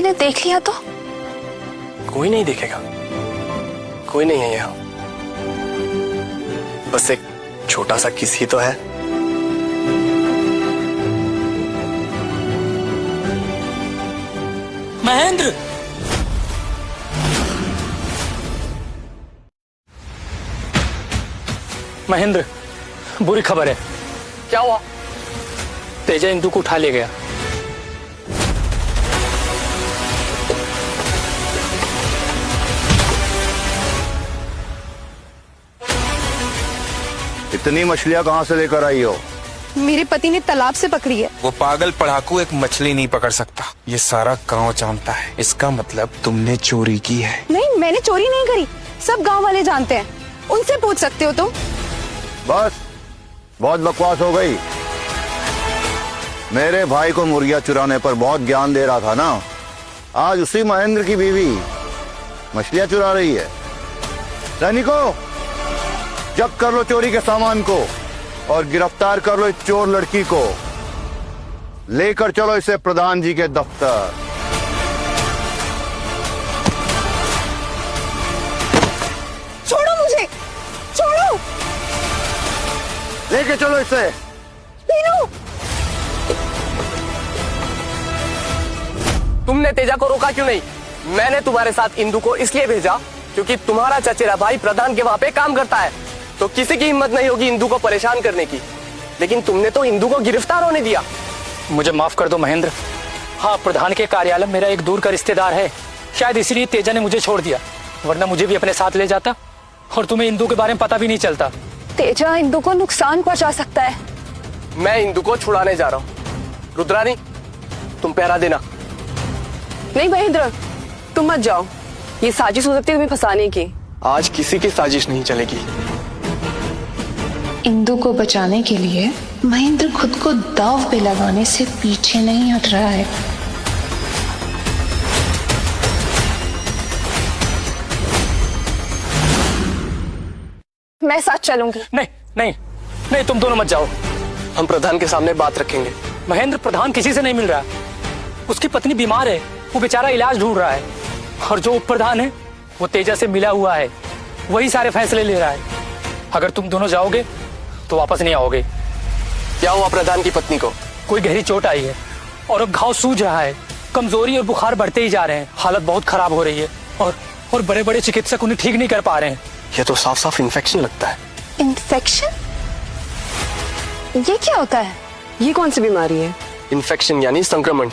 ने देख लिया तो? कोई नहीं देखेगा, कोई नहीं है यहाँ। बस एक छोटा सा किस ही तो है। महेंद्र, महेंद्र, बुरी खबर है। क्या हुआ? तेजा इंदु को उठा ले गया। इतनी मछलियां कहाँ से लेकर आई हो? मेरे पति ने तालाब से पकड़ी है। वो पागल पढ़ाकू एक मछली नहीं पकड़ सकता, ये सारा गांव जानता है। इसका मतलब तुमने चोरी की है। नहीं, मैंने चोरी नहीं करी, सब गांव वाले जानते हैं, उनसे पूछ सकते हो तुम। बस, बहुत बकवास हो गई। मेरे भाई को मुर्गियां चुराने पर बहुत ज्ञान दे रहा था ना, आज उसी महेंद्र की बीवी मछलियां चुरा रही है। सैनिकों, जब्त कर लो चोरी के सामान को और गिरफ्तार कर लो इस चोर लड़की को। लेकर चलो इसे प्रधान जी के दफ्तर। छोड़ो मुझे, छोड़ो। लेके चलो इसे। मीनू, तुमने तेजा को रोका क्यों नहीं? मैंने तुम्हारे साथ इंदु को इसलिए भेजा क्योंकि तुम्हारा चचेरा भाई प्रधान के वहां पे काम करता है, तो किसी की हिम्मत नहीं होगी इंदु को परेशान करने की। लेकिन तुमने तो इंदु को गिरफ्तार होने दिया। मुझे माफ कर दो महेंद्र। हाँ, प्रधान के कार्यालय मेरा एक दूर का रिश्तेदार है, शायद इसलिए तेजा ने मुझे छोड़ दिया, वरना मुझे भी अपने साथ ले जाता और तुम्हें इंदु के बारे में पता भी नहीं चलता। तेजा इंदु को नुकसान पहुंचा सकता है। मैं इंदु को छुड़ाने जा रहा हूँ। रुद्रानी, तुम पहरा देना। नहीं महेंद्र, तुम मत जाओ, ये साजिश हो सकती है तुम्हें फंसाने की। आज किसी की साजिश नहीं चलेगी। इंदु को बचाने के लिए महेंद्र खुद को दांव पे लगाने से पीछे नहीं हट रहा है। मैं साथ चलूंगी। नहीं नहीं नहीं, तुम दोनों मत जाओ। हम प्रधान के सामने बात रखेंगे। महेंद्र, प्रधान किसी से नहीं मिल रहा, उसकी पत्नी बीमार है, वो बेचारा इलाज ढूंढ रहा है, और जो उप प्रधान है वो तेजा से मिला हुआ है, वही सारे फैसले ले रहा है। अगर तुम दोनों जाओगे तो वापस नहीं आओगे। क्या हुआ प्रधान की पत्नी को? कोई गहरी चोट आई है और अब घाव सूज रहा है, कमजोरी और बुखार बढ़ते ही जा रहे हैं, हालत बहुत खराब हो रही है, और बड़े बड़े चिकित्सक उन्हें ठीक नहीं कर पा रहे हैं। ये तो साफ साफ इन्फेक्शन लगता है। इन्फेक्शन? ये क्या होता है? ये कौन सी बीमारी है? इन्फेक्शन यानी संक्रमण,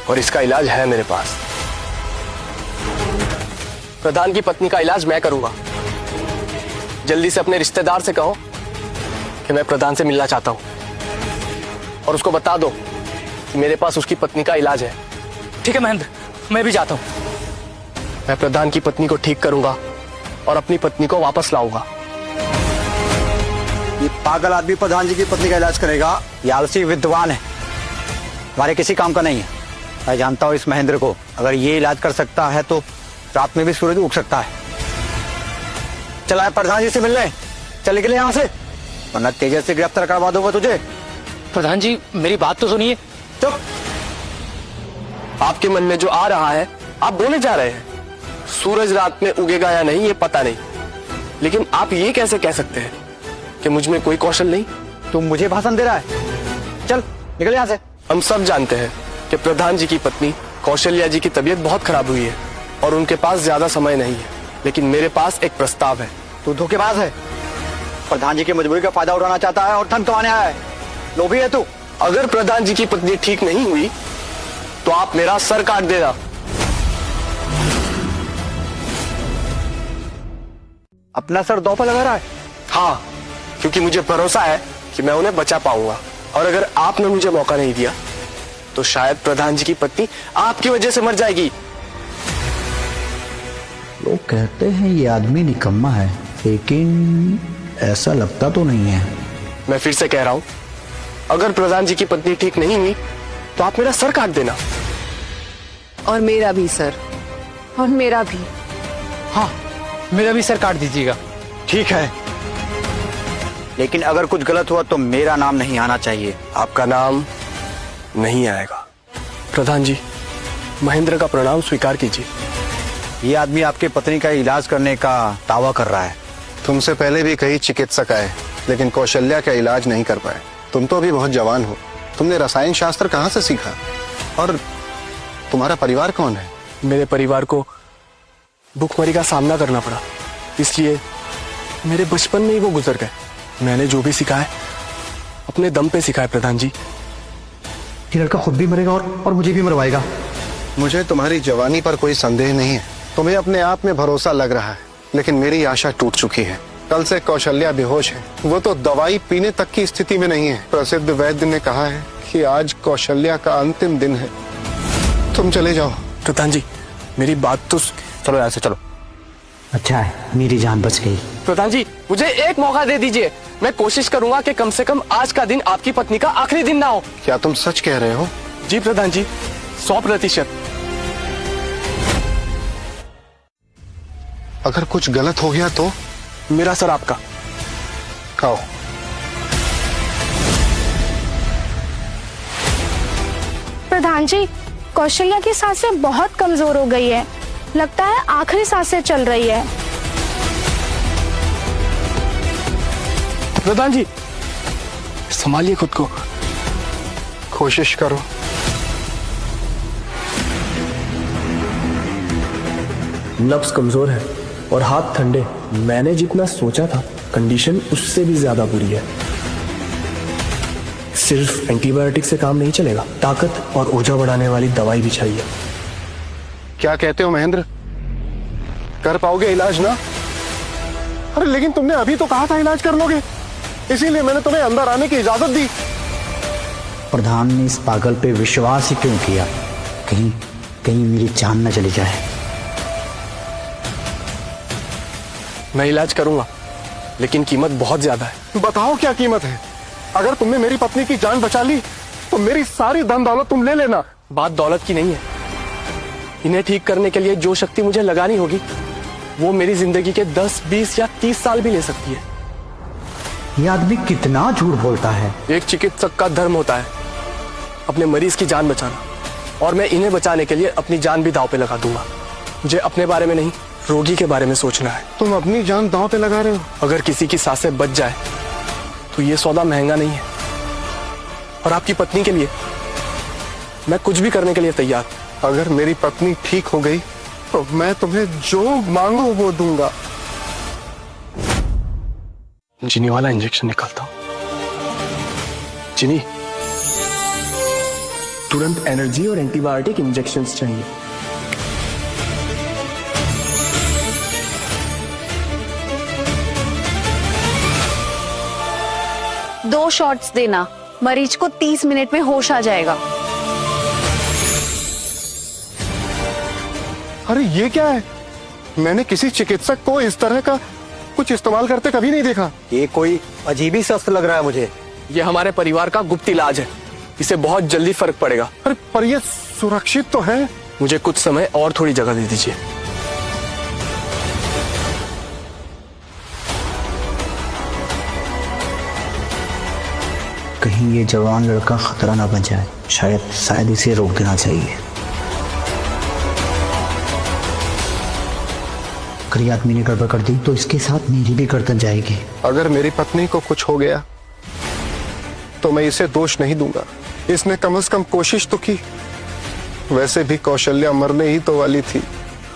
और इसका इलाज है मेरे पास। प्रधान की पत्नी का इलाज मैं करूंगा। जल्दी से अपने रिश्तेदार से कहो कि मैं प्रधान से मिलना चाहता हूं, और उसको बता दो कि मेरे पास उसकी पत्नी का इलाज है। ठीक है महेंद्र, मैं भी जाता हूँ। मैं प्रधान की पत्नी को ठीक करूंगा और अपनी पत्नी को वापस लाऊंगा। ये पागल आदमी प्रधान जी की पत्नी का इलाज करेगा? ये आलसी विद्वान है, हमारे किसी काम का नहीं है। मैं जानता हूँ इस महेंद्र को, अगर ये इलाज कर सकता है तो रात में भी सूरज उग सकता है। चला है प्रधान जी से मिलने, चल निकले यहाँ से, वरना तेजा से गिरफ्तार करवा दूंगा तुझे। प्रधान जी, मेरी बात तो सुनिए। चुप। आपके मन में जो आ रहा है आप बोले जा रहे हैं। सूरज रात में उगेगा या नहीं ये पता नहीं, लेकिन आप ये कैसे कह सकते हैं कि मुझ में कोई कौशल नहीं? तुम मुझे भाषण दे रहा है, चल निकल यहाँ से। हम सब जानते हैं कि प्रधान जी की पत्नी कौशल्या जी की तबीयत बहुत खराब हुई है और उनके पास ज्यादा समय नहीं है, लेकिन मेरे पास एक प्रस्ताव है। तू धोखेबाज है, प्रधान जी की मजबूरी का फायदा उठाना चाहता है और धन कमाने आया है। लोभी है तू। अगर प्रधान जी की पत्नी ठीक नहीं हुई तो आप मेरा सर काट देना। अपना सर दांव पर लगा रहा है? हाँ, क्योंकि मुझे भरोसा है कि मैं उन्हें बचा पाऊंगा, और अगर आपने मुझे मौका नहीं दिया तो शायद प्रधान जी की पत्नी आपकी वजह से मर जाएगी। लोग कहते हैं ये आदमी निकम्मा है, लेकिन ऐसा लगता तो नहीं है। मैं फिर से कह रहा हूं, अगर प्रधान जी की पत्नी ठीक नहीं हुई तो आप मेरा सर काट देना। और मेरा भी सर, और मेरा भी। हाँ, मेरा भी सर काट दीजिएगा। ठीक है, लेकिन अगर कुछ गलत हुआ तो मेरा नाम नहीं आना चाहिए। आपका नाम नहीं आएगा। प्रधान जी, महेंद्र का प्रणाम स्वीकार कीजिए। ये आदमी आपके पत्नी का इलाज करने का दावा कर रहा है। तुमसे पहले भी कई चिकित्सक आए, लेकिन कौशल्या का इलाज नहीं कर पाए। तुम तो अभी बहुत जवान हो, तुमने रसायन शास्त्र कहाँ से सीखा? और तुम्हारा परिवार कौन है? मेरे परिवार को भूखमरी का सामना करना पड़ा, इसलिए मेरे बचपन में ही वो गुजर गए। मैंने जो भी सीखा है अपने दम पे सीखा है प्रधान जी। ये लड़का खुद भी मरेगा और मुझे भी मरवाएगा। मुझे तुम्हारी जवानी पर कोई संदेह नहीं है, तुम्हें अपने आप में भरोसा लग रहा है, लेकिन मेरी आशा टूट चुकी है। कल से कौशल्या बेहोश है, वो तो दवाई पीने तक की स्थिति में नहीं है। प्रसिद्ध वैद्य ने कहा है कि आज कौशल्या का अंतिम दिन है। तुम चले जाओ। प्रधान जी मेरी बात तो चलो यहाँ से चलो। अच्छा है मेरी जान बच गई। प्रधान जी मुझे एक मौका दे दीजिए, मैं कोशिश करूंगा कि कम से कम आज का दिन आपकी पत्नी का आखिरी दिन ना हो। क्या तुम सच कह रहे हो? जी प्रधान जी 100%। अगर कुछ गलत हो गया तो? मेरा सर आपका। खाओ। प्रधान जी कौशल्या की सांसें बहुत कमजोर हो गई है, लगता है आखिरी सांसें चल रही है। प्रधान जी संभालिए खुद को। कोशिश करो। नब्ज कमजोर है और हाथ ठंडे। मैंने जितना सोचा था कंडीशन उससे भी ज्यादा बुरी है। सिर्फ एंटीबायोटिक से काम नहीं चलेगा, ताकत और ऊर्जा बढ़ाने वाली दवाई भी चाहिए। क्या कहते हो महेंद्र, कर पाओगे इलाज ना? अरे लेकिन तुमने अभी तो कहा था इलाज कर लोगे, इसीलिए मैंने तुम्हें अंदर आने की इजाजत दी। प्रधान ने इस पागल पे विश्वास ही क्यों किया? कहीं कहीं मेरी जान न चली जाए। मैं इलाज करूंगा, लेकिन कीमत बहुत ज्यादा है। बताओ क्या कीमत है? अगर तुमने मेरी पत्नी की जान बचा ली तो मेरी सारी धन दौलत तुम ले लेना। बात दौलत की नहीं है, इन्हें ठीक करने के लिए जो शक्ति मुझे लगानी होगी वो मेरी जिंदगी के 10, 20 या 30 साल भी ले सकती है। ये आदमी कितना झूठ बोलता है। एक चिकित्सक का धर्म होता है अपने मरीज की जान बचाना, और मैं इन्हें बचाने के लिए अपनी जान भी दांव पे लगा दूंगा। मुझे अपने बारे में नहीं, रोगी के बारे में सोचना है। तुम अपनी जान दांव पे लगा रहे हो? अगर किसी की सांसें बच जाए तो ये सौदा महंगा नहीं है, और आपकी पत्नी के लिए मैं कुछ भी करने के लिए तैयार। अगर मेरी पत्नी ठीक हो गई तो मैं तुम्हें जो मांगो वो दूंगा। चीनी वाला इंजेक्शन निकालता हूं। चीनी, तुरंत एनर्जी और एंटीबायोटिक इंजेक्शंस चाहिए। दो शॉट्स देना, मरीज को 30 मिनट में होश आ जाएगा। अरे ये क्या है? मैंने किसी चिकित्सक को इस तरह का कुछ इस्तेमाल करते कभी नहीं देखा। ये कोई अजीब ही शस्त्र लग रहा है मुझे। ये हमारे परिवार का गुप्त इलाज है, इसे बहुत जल्दी फर्क पड़ेगा। अरे पर ये सुरक्षित तो है। मुझे कुछ समय और थोड़ी जगह दे दीजिए। कहीं ये जवान लड़का खतरा ना बन जाए। शायद इसे रोक देना चाहिए। अगर ये आदमी ने गड़बड़ कर दी तो इसके साथ मेरी भी गर्दन जाएगी। अगर मेरी पत्नी को कुछ हो गया तो मैं इसे दोष नहीं दूंगा। इसने कम से कम कोशिश तो की। वैसे भी कौशल्या मरने ही तो वाली थी।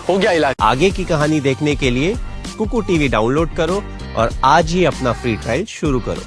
हो गया इलाज। आगे की कहानी देखने के लिए कुकू टीवी डाउनलोड करो और आज ही अपना फ्री ट्रायल शुरू करो।